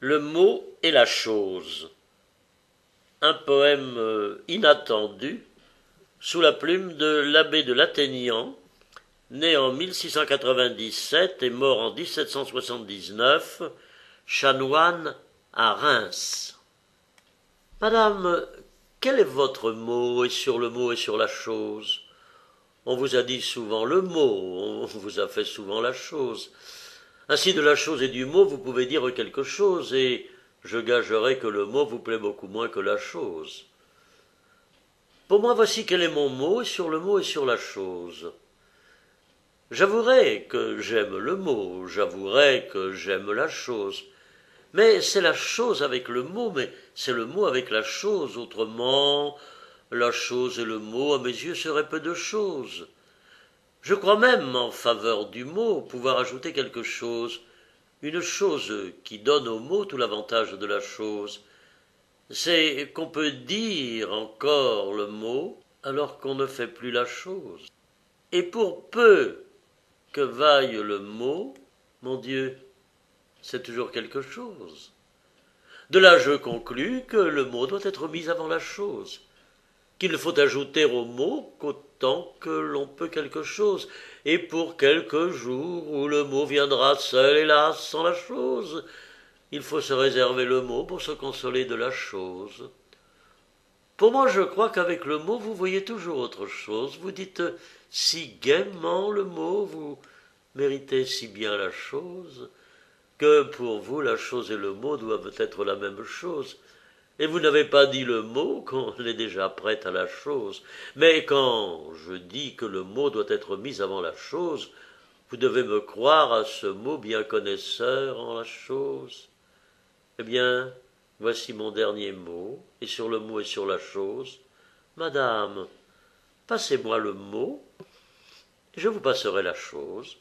Le mot et la chose. Un poème inattendu sous la plume de l'abbé de Laténian, né en 1697 et mort en 1779, chanoine à Reims. Madame, quel est votre mot, et sur le mot et sur la chose? On vous a dit souvent le mot, on vous a fait souvent la chose. Ainsi de la chose et du mot vous pouvez dire quelque chose, et je gagerais que le mot vous plaît beaucoup moins que la chose. Pour moi, voici quel est mon mot, et sur le mot et sur la chose. J'avouerai que j'aime le mot, j'avouerai que j'aime la chose, mais c'est la chose avec le mot, mais c'est le mot avec la chose. Autrement, la chose et le mot, à mes yeux, seraient peu de choses. Je crois même, en faveur du mot, pouvoir ajouter quelque chose, une chose qui donne au mot tout l'avantage de la chose. C'est qu'on peut dire encore le mot alors qu'on ne fait plus la chose. Et pour peu que vaille le mot, mon Dieu, c'est toujours quelque chose. De là je conclus que le mot doit être mis avant la chose, qu'il ne faut ajouter au mot qu'autant que l'on peut quelque chose, et pour quelques jours où le mot viendra seul, hélas, sans la chose, il faut se réserver le mot pour se consoler de la chose. Pour moi, je crois qu'avec le mot, vous voyez toujours autre chose. Vous dites si gaiement le mot, vous méritez si bien la chose, que pour vous, la chose et le mot doivent être la même chose. Et vous n'avez pas dit le mot qu'on est déjà prête à la chose. Mais quand je dis que le mot doit être mis avant la chose, vous devez me croire à ce mot bien connaisseur en la chose. Eh bien, voici mon dernier mot, et sur le mot et sur la chose. Madame, passez-moi le mot, et je vous passerai la chose.